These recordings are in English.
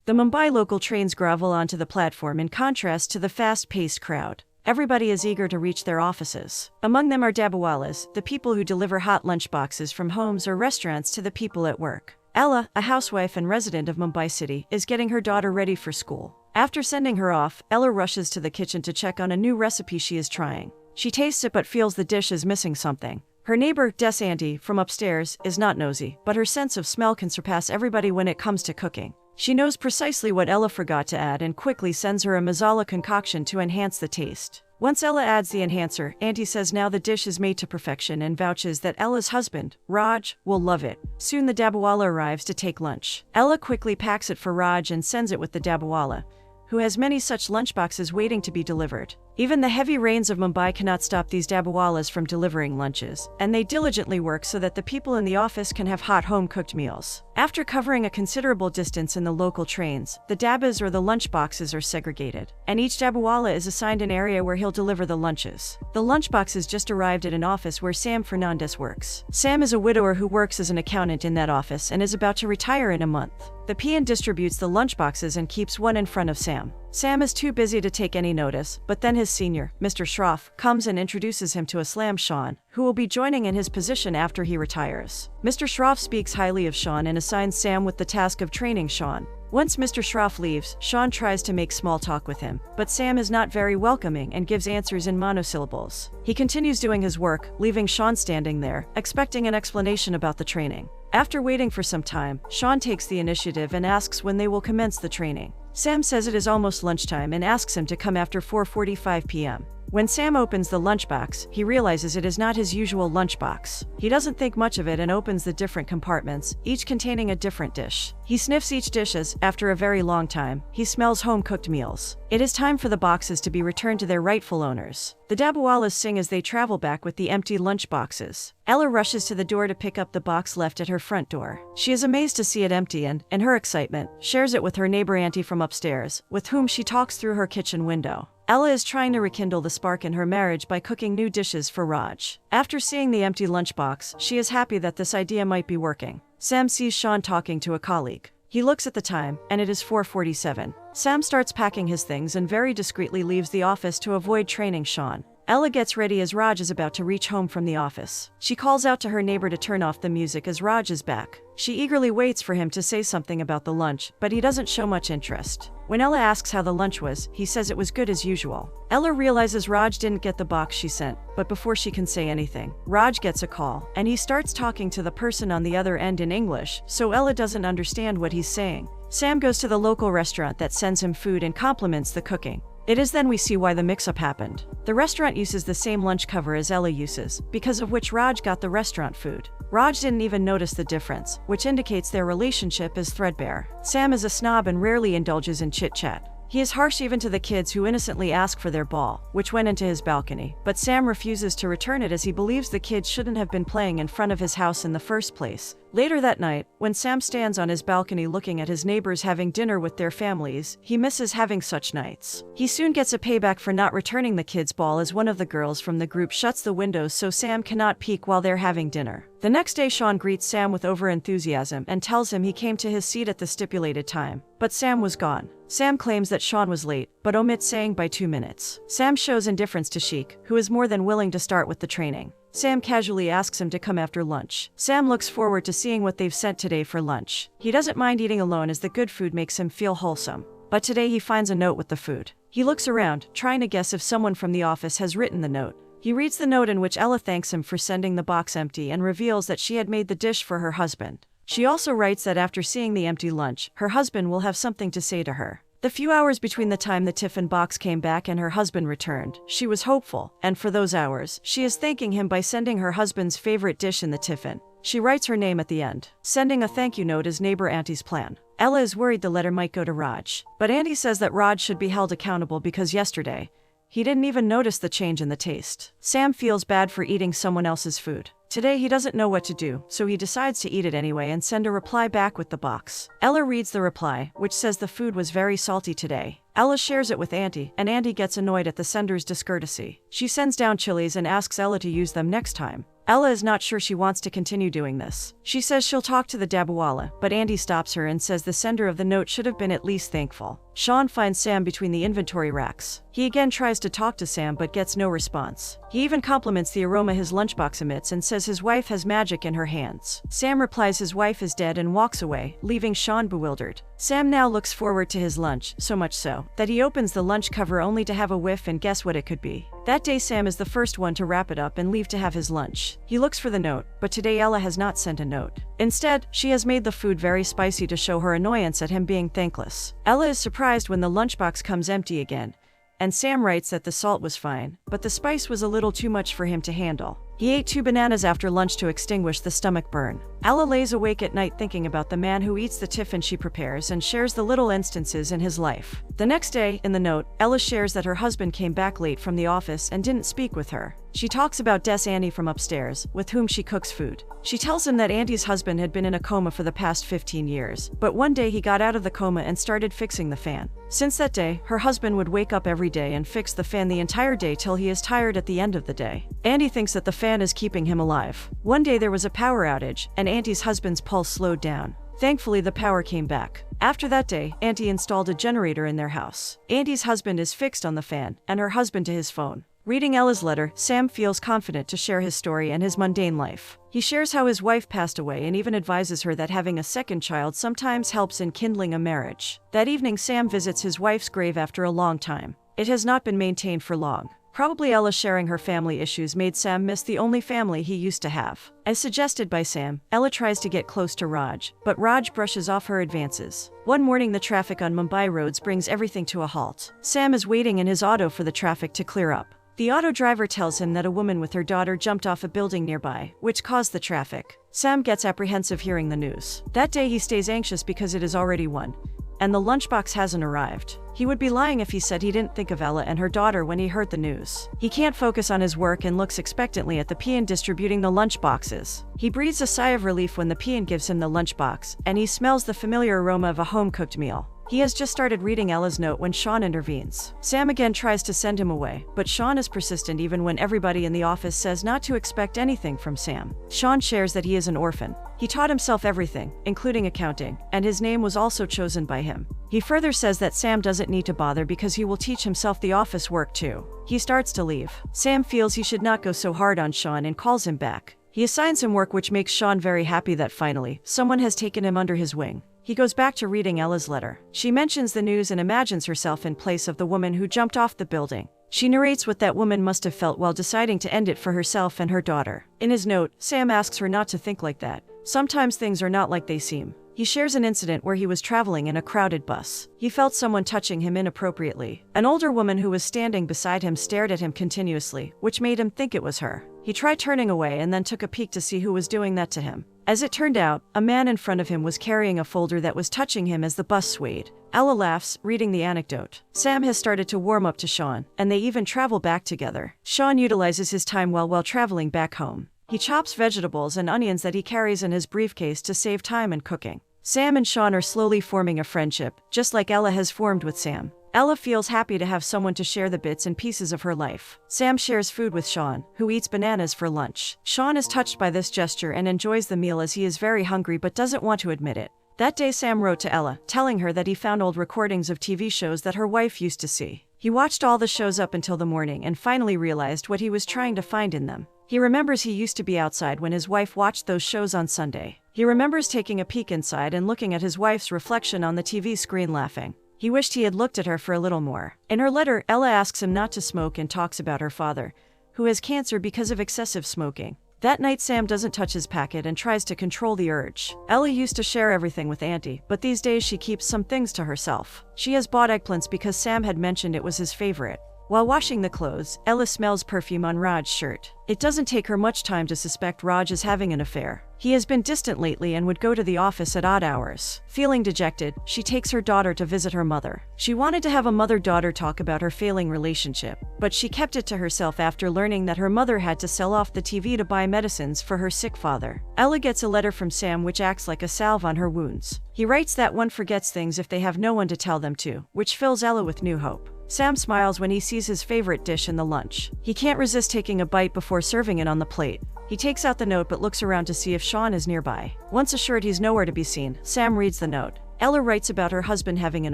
The Mumbai local trains grovel onto the platform in contrast to the fast-paced crowd. Everybody is eager to reach their offices. Among them are dabawalas, the people who deliver hot lunchboxes from homes or restaurants to the people at work. Ella, a housewife and resident of Mumbai city, is getting her daughter ready for school. After sending her off, Ella rushes to the kitchen to check on a new recipe she is trying. She tastes it but feels the dish is missing something. Her neighbor, Des Auntie, from upstairs, is not nosy, but her sense of smell can surpass everybody when it comes to cooking. She knows precisely what Ella forgot to add and quickly sends her a masala concoction to enhance the taste. Once Ella adds the enhancer, Auntie says now the dish is made to perfection and vouches that Ella's husband, Raj, will love it. Soon the dabawala arrives to take lunch. Ella quickly packs it for Raj and sends it with the dabawala, who has many such lunchboxes waiting to be delivered. Even the heavy rains of Mumbai cannot stop these dabawalas from delivering lunches, and they diligently work so that the people in the office can have hot home-cooked meals. After covering a considerable distance in the local trains, the dabas or the lunchboxes are segregated, and each dabawala is assigned an area where he'll deliver the lunches. The lunchboxes just arrived at an office where Sam Fernandez works. Sam is a widower who works as an accountant in that office and is about to retire in a month. The PN distributes the lunchboxes and keeps one in front of Sam. Sam is too busy to take any notice, but then his senior, Mr. Shroff, comes and introduces him to Aslam Sean, who will be joining in his position after he retires. Mr. Shroff speaks highly of Sean and assigns Sam with the task of training Sean. Once Mr. Shroff leaves, Sean tries to make small talk with him, but Sam is not very welcoming and gives answers in monosyllables. He continues doing his work, leaving Sean standing there, expecting an explanation about the training. After waiting for some time, Sean takes the initiative and asks when they will commence the training. Sam says it is almost lunchtime and asks him to come after 4:45 p.m. When Sam opens the lunchbox, he realizes it is not his usual lunchbox. He doesn't think much of it and opens the different compartments, each containing a different dish. He sniffs each dish as, after a very long time, he smells home-cooked meals. It is time for the boxes to be returned to their rightful owners. The dabawalas sing as they travel back with the empty lunchboxes. Ella rushes to the door to pick up the box left at her front door. She is amazed to see it empty and, in her excitement, shares it with her neighbor Auntie from upstairs, with whom she talks through her kitchen window. Ella is trying to rekindle the spark in her marriage by cooking new dishes for Raj. After seeing the empty lunchbox, she is happy that this idea might be working. Sam sees Sean talking to a colleague. He looks at the time, and it is 4:47. Sam starts packing his things and very discreetly leaves the office to avoid training Sean. Ella gets ready as Raj is about to reach home from the office. She calls out to her neighbor to turn off the music as Raj is back. She eagerly waits for him to say something about the lunch, but he doesn't show much interest. When Ella asks how the lunch was, he says it was good as usual. Ella realizes Raj didn't get the box she sent, but before she can say anything, Raj gets a call, and he starts talking to the person on the other end in English, so Ella doesn't understand what he's saying. Sam goes to the local restaurant that sends him food and compliments the cooking. It is then we see why the mix-up happened. The restaurant uses the same lunch cover as Ella uses, because of which Raj got the restaurant food. Raj didn't even notice the difference, which indicates their relationship is threadbare. Sam is a snob and rarely indulges in chit-chat. He is harsh even to the kids who innocently ask for their ball, which went into his balcony, but Sam refuses to return it as he believes the kids shouldn't have been playing in front of his house in the first place. Later that night, when Sam stands on his balcony looking at his neighbors having dinner with their families, he misses having such nights. He soon gets a payback for not returning the kids' ball as one of the girls from the group shuts the windows so Sam cannot peek while they're having dinner. The next day Sean greets Sam with over-enthusiasm and tells him he came to his seat at the stipulated time, but Sam was gone. Sam claims that Sean was late, but omits saying by 2 minutes. Sam shows indifference to Sheik, who is more than willing to start with the training. Sam casually asks him to come after lunch. Sam looks forward to seeing what they've sent today for lunch. He doesn't mind eating alone as the good food makes him feel wholesome. But today he finds a note with the food. He looks around, trying to guess if someone from the office has written the note. He reads the note in which Ella thanks him for sending the box empty and reveals that she had made the dish for her husband. She also writes that after seeing the empty lunch, her husband will have something to say to her. The few hours between the time the tiffin box came back and her husband returned, she was hopeful, and for those hours, she is thanking him by sending her husband's favorite dish in the tiffin. She writes her name at the end. Sending a thank you note is neighbor Auntie's plan. Ella is worried the letter might go to Raj, but Auntie says that Raj should be held accountable because yesterday, he didn't even notice the change in the taste. Sam feels bad for eating someone else's food. Today he doesn't know what to do, so he decides to eat it anyway and send a reply back with the box. Ella reads the reply, which says the food was very salty today. Ella shares it with Auntie, and Auntie gets annoyed at the sender's discourtesy. She sends down chilies and asks Ella to use them next time. Ella is not sure she wants to continue doing this. She says she'll talk to the Dabbawala, but Andy stops her and says the sender of the note should have been at least thankful. Sean finds Sam between the inventory racks. He again tries to talk to Sam but gets no response. He even compliments the aroma his lunchbox emits and says his wife has magic in her hands. Sam replies his wife is dead and walks away, leaving Sean bewildered. Sam now looks forward to his lunch, so much so that he opens the lunch cover only to have a whiff and guess what it could be. That day Sam is the first one to wrap it up and leave to have his lunch. He looks for the note, but today Ella has not sent a note. Instead, she has made the food very spicy to show her annoyance at him being thankless. Ella is surprised when the lunchbox comes empty again, and Sam writes that the salt was fine, but the spice was a little too much for him to handle. He ate 2 bananas after lunch to extinguish the stomach burn. Ella lays awake at night thinking about the man who eats the tiffin she prepares and shares the little instances in his life. The next day, in the note, Ella shares that her husband came back late from the office and didn't speak with her. She talks about Andy from upstairs, with whom she cooks food. She tells him that Andy's husband had been in a coma for the past 15 years, but one day he got out of the coma and started fixing the fan. Since that day, her husband would wake up every day and fix the fan the entire day till he is tired at the end of the day. Andy thinks that the fan is keeping him alive. One day there was a power outage, and Andy's husband's pulse slowed down. Thankfully, the power came back. After that day, Auntie installed a generator in their house. Andy's husband is fixed on the fan, and her husband to his phone. Reading Ella's letter, Sam feels confident to share his story and his mundane life. He shares how his wife passed away and even advises her that having a second child sometimes helps in kindling a marriage. That evening, Sam visits his wife's grave after a long time. It has not been maintained for long. Probably Ella sharing her family issues made Sam miss the only family he used to have. As suggested by Sam, Ella tries to get close to Raj, but Raj brushes off her advances. One morning, the traffic on Mumbai roads brings everything to a halt. Sam is waiting in his auto for the traffic to clear up. The auto driver tells him that a woman with her daughter jumped off a building nearby, which caused the traffic. Sam gets apprehensive hearing the news. That day he stays anxious because it is already 1, and the lunchbox hasn't arrived. He would be lying if he said he didn't think of Ella and her daughter when he heard the news. He can't focus on his work and looks expectantly at the peon distributing the lunchboxes. He breathes a sigh of relief when the peon gives him the lunchbox, and he smells the familiar aroma of a home-cooked meal. He has just started reading Ella's note when Sean intervenes. Sam again tries to send him away, but Sean is persistent even when everybody in the office says not to expect anything from Sam. Sean shares that he is an orphan. He taught himself everything, including accounting, and his name was also chosen by him. He further says that Sam doesn't need to bother because he will teach himself the office work too. He starts to leave. Sam feels he should not go so hard on Sean and calls him back. He assigns him work, which makes Sean very happy that finally, someone has taken him under his wing. He goes back to reading Ella's letter. She mentions the news and imagines herself in place of the woman who jumped off the building. She narrates what that woman must have felt while deciding to end it for herself and her daughter. In his note, Sam asks her not to think like that. Sometimes things are not like they seem. He shares an incident where he was traveling in a crowded bus. He felt someone touching him inappropriately. An older woman who was standing beside him stared at him continuously, which made him think it was her. He tried turning away and then took a peek to see who was doing that to him. As it turned out, a man in front of him was carrying a folder that was touching him as the bus swayed. Ella laughs, reading the anecdote. Sam has started to warm up to Sean, and they even travel back together. Sean utilizes his time well while traveling back home. He chops vegetables and onions that he carries in his briefcase to save time in cooking. Sam and Sean are slowly forming a friendship, just like Ella has formed with Sam. Ella feels happy to have someone to share the bits and pieces of her life. Sam shares food with Sean, who eats bananas for lunch. Sean is touched by this gesture and enjoys the meal as he is very hungry but doesn't want to admit it. That day Sam wrote to Ella, telling her that he found old recordings of TV shows that her wife used to see. He watched all the shows up until the morning and finally realized what he was trying to find in them. He remembers he used to be outside when his wife watched those shows on Sunday. He remembers taking a peek inside and looking at his wife's reflection on the TV screen laughing. He wished he had looked at her for a little more. In her letter, Ella asks him not to smoke and talks about her father, who has cancer because of excessive smoking. That night Sam doesn't touch his packet and tries to control the urge. Ella used to share everything with Auntie, but these days she keeps some things to herself. She has bought eggplants because Sam had mentioned it was his favorite. While washing the clothes, Ella smells perfume on Raj's shirt. It doesn't take her much time to suspect Raj is having an affair. He has been distant lately and would go to the office at odd hours. Feeling dejected, she takes her daughter to visit her mother. She wanted to have a mother-daughter talk about her failing relationship, but she kept it to herself after learning that her mother had to sell off the TV to buy medicines for her sick father. Ella gets a letter from Sam which acts like a salve on her wounds. He writes that one forgets things if they have no one to tell them to, which fills Ella with new hope. Sam smiles when he sees his favorite dish in the lunch. He can't resist taking a bite before serving it on the plate. He takes out the note but looks around to see if Sean is nearby. Once assured he's nowhere to be seen, Sam reads the note. Ella writes about her husband having an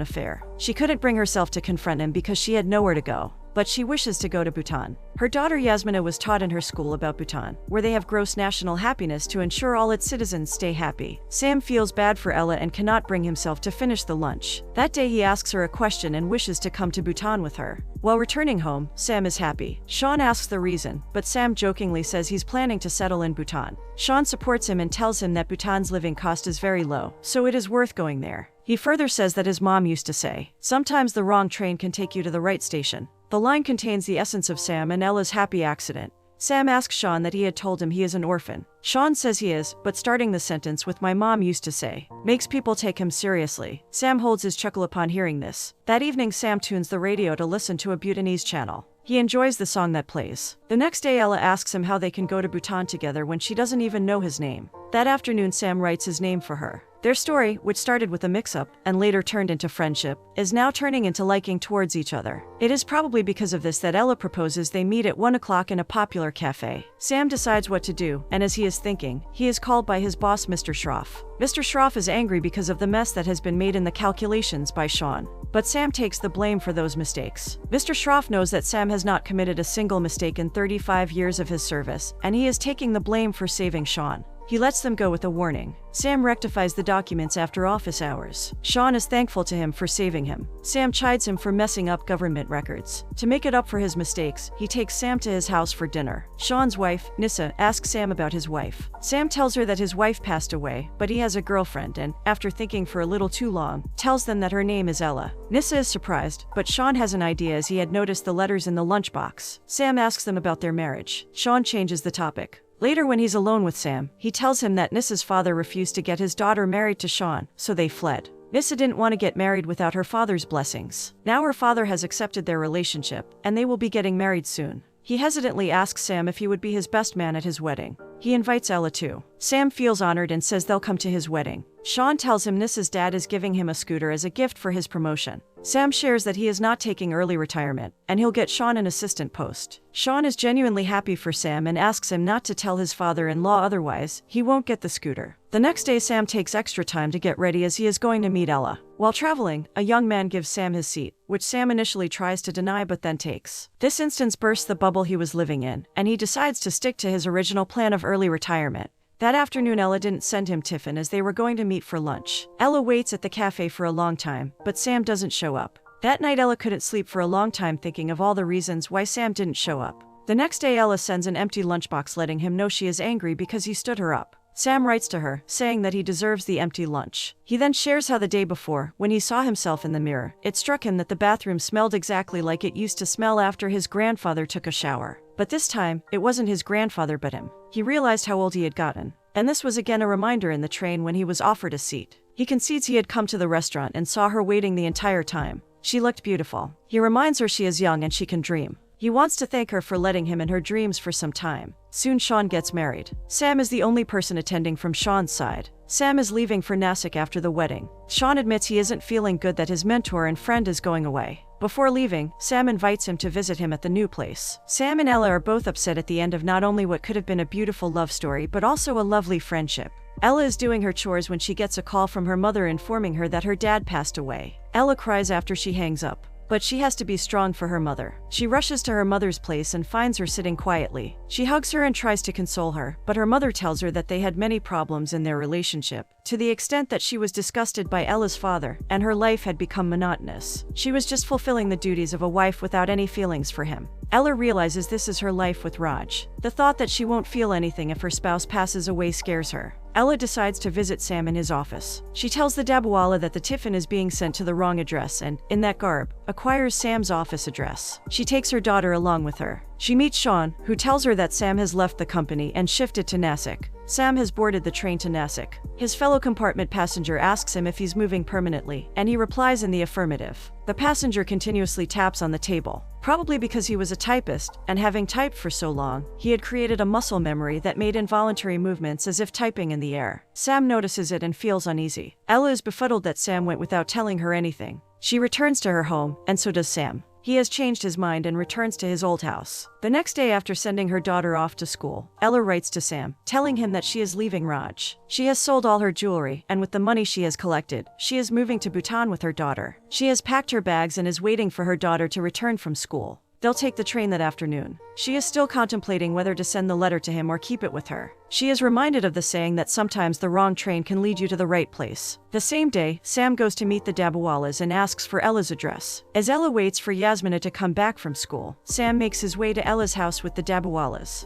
affair. She couldn't bring herself to confront him because she had nowhere to go, but she wishes to go to Bhutan. Her daughter Yasmina was taught in her school about Bhutan, where they have gross national happiness to ensure all its citizens stay happy. Sam feels bad for Ella and cannot bring himself to finish the lunch. That day he asks her a question and wishes to come to Bhutan with her. While returning home, Sam is happy. Sean asks the reason, but Sam jokingly says he's planning to settle in Bhutan. Sean supports him and tells him that Bhutan's living cost is very low, so it is worth going there. He further says that his mom used to say, "Sometimes the wrong train can take you to the right station." The line contains the essence of Sam and Ella's happy accident. Sam asks Sean that he had told him he is an orphan. Sean says he is, but starting the sentence with "my mom used to say" makes people take him seriously. Sam holds his chuckle upon hearing this. That evening Sam tunes the radio to listen to a Bhutanese channel. He enjoys the song that plays. The next day Ella asks him how they can go to Bhutan together when she doesn't even know his name. That afternoon Sam writes his name for her. Their story, which started with a mix-up and later turned into friendship, is now turning into liking towards each other. It is probably because of this that Ella proposes they meet at 1 o'clock in a popular cafe. Sam decides what to do, and as he is thinking, he is called by his boss Mr. Schroff. Mr. Schroff is angry because of the mess that has been made in the calculations by Sean. But Sam takes the blame for those mistakes. Mr. Schroff knows that Sam has not committed a single mistake in 35 years of his service, and he is taking the blame for saving Sean. He lets them go with a warning. Sam rectifies the documents after office hours. Sean is thankful to him for saving him. Sam chides him for messing up government records. To make it up for his mistakes, he takes Sam to his house for dinner. Sean's wife, Nissa, asks Sam about his wife. Sam tells her that his wife passed away, but he has a girlfriend and, after thinking for a little too long, tells them that her name is Ella. Nissa is surprised, but Sean has an idea as he had noticed the letters in the lunchbox. Sam asks them about their marriage. Sean changes the topic. Later when he's alone with Sam, he tells him that Nissa's father refused to get his daughter married to Sean, so they fled. Nissa didn't want to get married without her father's blessings. Now her father has accepted their relationship, and they will be getting married soon. He hesitantly asks Sam if he would be his best man at his wedding. He invites Ella too. Sam feels honored and says they'll come to his wedding. Sean tells him Nissa's dad is giving him a scooter as a gift for his promotion. Sam shares that he is not taking early retirement, and he'll get Sean an assistant post. Sean is genuinely happy for Sam and asks him not to tell his father-in-law otherwise he won't get the scooter. The next day Sam takes extra time to get ready as he is going to meet Ella. While traveling, a young man gives Sam his seat, which Sam initially tries to deny but then takes. This instance bursts the bubble he was living in, and he decides to stick to his original plan of early retirement. That afternoon Ella didn't send him tiffin as they were going to meet for lunch. Ella waits at the cafe for a long time, but Sam doesn't show up. That night Ella couldn't sleep for a long time thinking of all the reasons why Sam didn't show up. The next day Ella sends an empty lunchbox letting him know she is angry because he stood her up. Sam writes to her, saying that he deserves the empty lunch. He then shares how the day before, when he saw himself in the mirror, it struck him that the bathroom smelled exactly like it used to smell after his grandfather took a shower. But this time, it wasn't his grandfather but him. He realized how old he had gotten. And this was again a reminder in the train when he was offered a seat. He concedes he had come to the restaurant and saw her waiting the entire time. She looked beautiful. He reminds her she is young and she can dream. He wants to thank her for letting him in her dreams for some time. Soon Sean gets married. Sam is the only person attending from Sean's side. Sam is leaving for Nasik after the wedding. Sean admits he isn't feeling good that his mentor and friend is going away. Before leaving, Sam invites him to visit him at the new place. Sam and Ella are both upset at the end of not only what could have been a beautiful love story but also a lovely friendship. Ella is doing her chores when she gets a call from her mother informing her that her dad passed away. Ella cries after she hangs up. But she has to be strong for her mother. She rushes to her mother's place and finds her sitting quietly. She hugs her and tries to console her, but her mother tells her that they had many problems in their relationship, to the extent that she was disgusted by Ella's father, and her life had become monotonous. She was just fulfilling the duties of a wife without any feelings for him. Ella realizes this is her life with Raj. The thought that she won't feel anything if her spouse passes away scares her. Ella decides to visit Sam in his office. She tells the Dabawala that the tiffin is being sent to the wrong address and, in that garb, acquires Sam's office address. She takes her daughter along with her. She meets Sean, who tells her that Sam has left the company and shifted to Nasik. Sam has boarded the train to Nasik. His fellow compartment passenger asks him if he's moving permanently, and he replies in the affirmative. The passenger continuously taps on the table. Probably because he was a typist, and having typed for so long, he had created a muscle memory that made involuntary movements as if typing in the air. Sam notices it and feels uneasy. Ella is befuddled that Sam went without telling her anything. She returns to her home, and so does Sam. He has changed his mind and returns to his old house. The next day after sending her daughter off to school, Ella writes to Sam, telling him that she is leaving Raj. She has sold all her jewelry, and with the money she has collected, she is moving to Bhutan with her daughter. She has packed her bags and is waiting for her daughter to return from school. They'll take the train that afternoon. She is still contemplating whether to send the letter to him or keep it with her. She is reminded of the saying that sometimes the wrong train can lead you to the right place. The same day, Sam goes to meet the Dabawalas and asks for Ella's address. As Ella waits for Yasmina to come back from school, Sam makes his way to Ella's house with the Dabawalas.